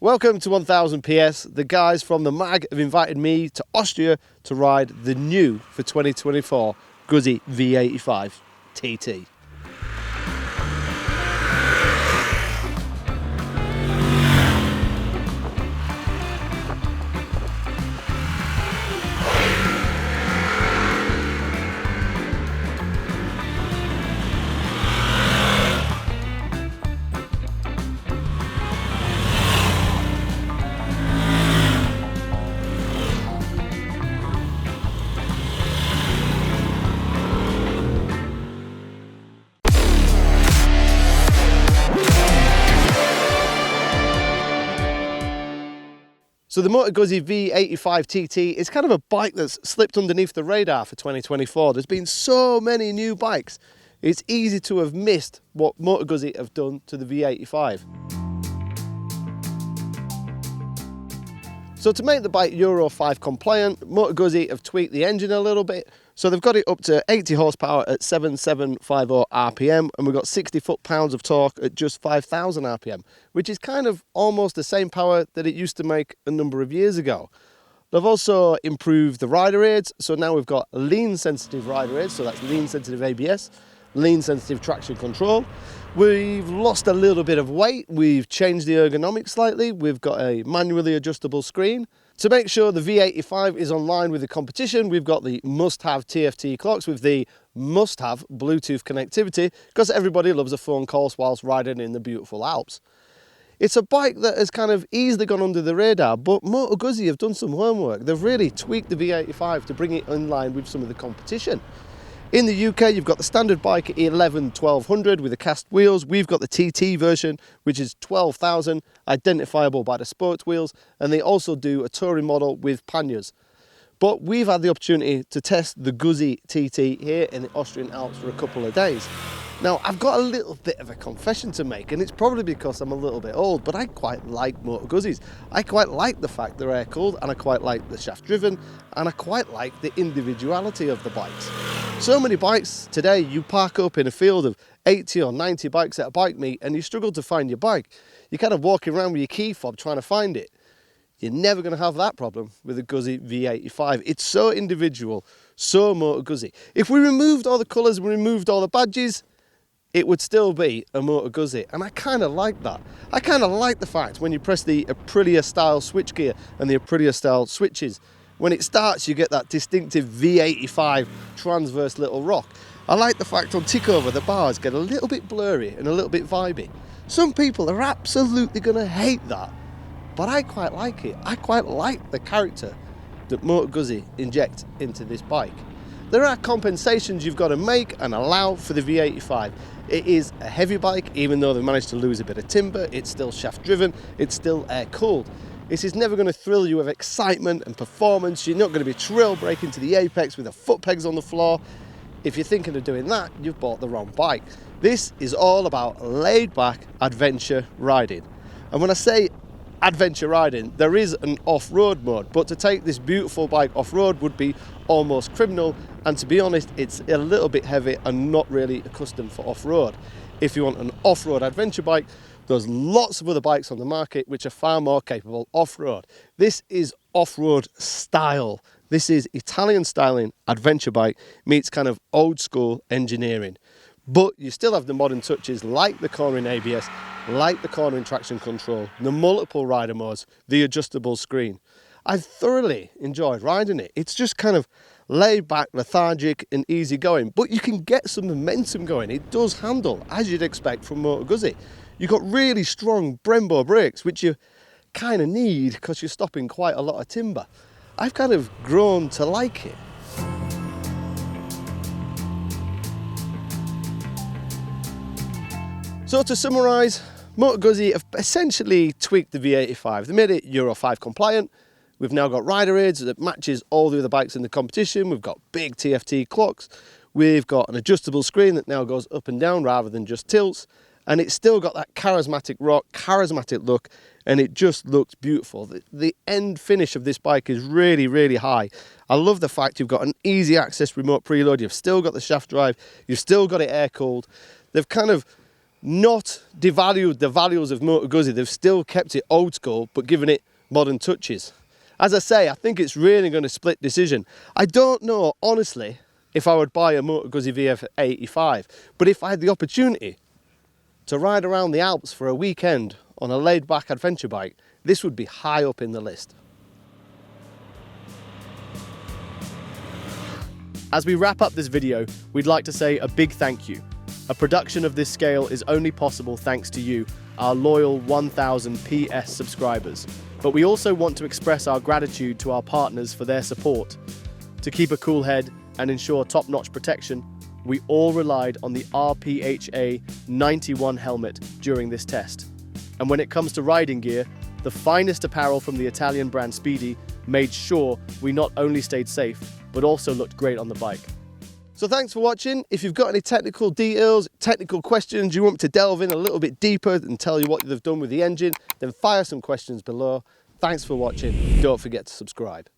Welcome to 1000 PS. The guys from the mag have invited me to Austria to ride the new for 2024 Guzzi V85 TT. So the Moto Guzzi V85 TT is kind of a bike that's slipped underneath the radar for 2024. There's been so many new bikes, it's easy to have missed what Moto Guzzi have done to the V85. So to make the bike Euro 5 compliant, Moto Guzzi have tweaked the engine a little bit. So they've got it up to 80 horsepower at 7750 RPM, and we've got 60 foot-pounds of torque at just 5000 RPM, which is kind of almost the same power that it used to make a number of years ago. They've also improved the rider aids, so now we've got lean-sensitive rider aids, so that's lean-sensitive ABS, lean-sensitive traction control. We've lost a little bit of weight, we've changed the ergonomics slightly, we've got a manually adjustable screen. To make sure the V85 is online with the competition, we've got the must-have TFT clocks with the must-have Bluetooth connectivity, because everybody loves a phone call whilst riding in the beautiful Alps. It's a bike that has kind of easily gone under the radar, but Moto Guzzi have done some homework. They've really tweaked the V85 to bring it in line with some of the competition. In the UK, you've got the standard bike at 11-1200 with the cast wheels. We've got the TT version, which is 12,000, identifiable by the spoked wheels, and they also do a touring model with panniers. But we've had the opportunity to test the Guzzi TT here in the Austrian Alps for a couple of days. Now, I've got a little bit of a confession to make, and it's probably because I'm a little bit old, but I quite like Moto Guzzis. I quite like the fact they're air-cooled, and I quite like the shaft-driven, and I quite like the individuality of the bikes. So many bikes today, you park up in a field of 80 or 90 bikes at a bike meet, and you struggle to find your bike. You're kind of walking around with your key fob trying to find it. You're never going to have that problem with the Guzzi V85. It's so individual, so Moto Guzzi. If we removed all the colours and removed all the badges, it would still be a Moto Guzzi, and I kind of like that. I kind of like the fact when you press the Aprilia style switchgear and the Aprilia style switches, when it starts you get that distinctive V85 transverse little rock. I like the fact on tick over the bars get a little bit blurry and a little bit vibey. Some people are absolutely going to hate that, but I quite like it. I quite like the character that Moto Guzzi inject into this bike. There are compensations you've got to make and allow for the V85. It is a heavy bike, even though they've managed to lose a bit of timber. It's still shaft driven, it's still air cooled. This is never going to thrill you with excitement and performance. You're not going to be trail braking to the apex with the foot pegs on the floor. If you're thinking of doing that, you've bought the wrong bike. This is all about laid back adventure riding. And when I say adventure riding, there is an off-road mode, but to take this beautiful bike off-road would be almost criminal, and to be honest, it's a little bit heavy and not really accustomed for off-road. If you want an off-road adventure bike, there's lots of other bikes on the market which are far more capable off-road. This is off-road style. This is Italian styling adventure bike meets kind of old school engineering. But you still have the modern touches like the cornering ABS, like the cornering traction control, the multiple rider modes, the adjustable screen. I've thoroughly enjoyed riding it. It's just kind of laid back, lethargic and easy going, but you can get some momentum going. It does handle, as you'd expect from Moto Guzzi. You've got really strong Brembo brakes, which you kind of need because you're stopping quite a lot of timber. I've kind of grown to like it. So to summarise, Moto Guzzi have essentially tweaked the V85. They made it Euro 5 compliant. We've now got rider aids that matches all the other bikes in the competition. We've got big TFT clocks. We've got an adjustable screen that now goes up and down rather than just tilts. And it's still got that charismatic rock, charismatic look, and it just looks beautiful. The end finish of this bike is really, really high. I love the fact you've got an easy access remote preload. You've still got the shaft drive. You've still got it air cooled. They've kind of not devalued the values of Moto Guzzi. They've still kept it old school, but given it modern touches. As I say, I think it's really going to split decision. I don't know, honestly, if I would buy a Moto Guzzi V85, but if I had the opportunity to ride around the Alps for a weekend on a laid-back adventure bike, this would be high up in the list. As we wrap up this video, we'd like to say a big thank you. A production of this scale is only possible thanks to you, our loyal 1000 PS subscribers. But we also want to express our gratitude to our partners for their support. To keep a cool head and ensure top-notch protection, we all relied on the RPHA 91 helmet during this test. And when it comes to riding gear, the finest apparel from the Italian brand Speedy made sure we not only stayed safe, but also looked great on the bike. So thanks for watching. If you've got any technical details, technical questions, you want me to delve in a little bit deeper and tell you what they've done with the engine, then fire some questions below. Thanks for watching. Don't forget to subscribe.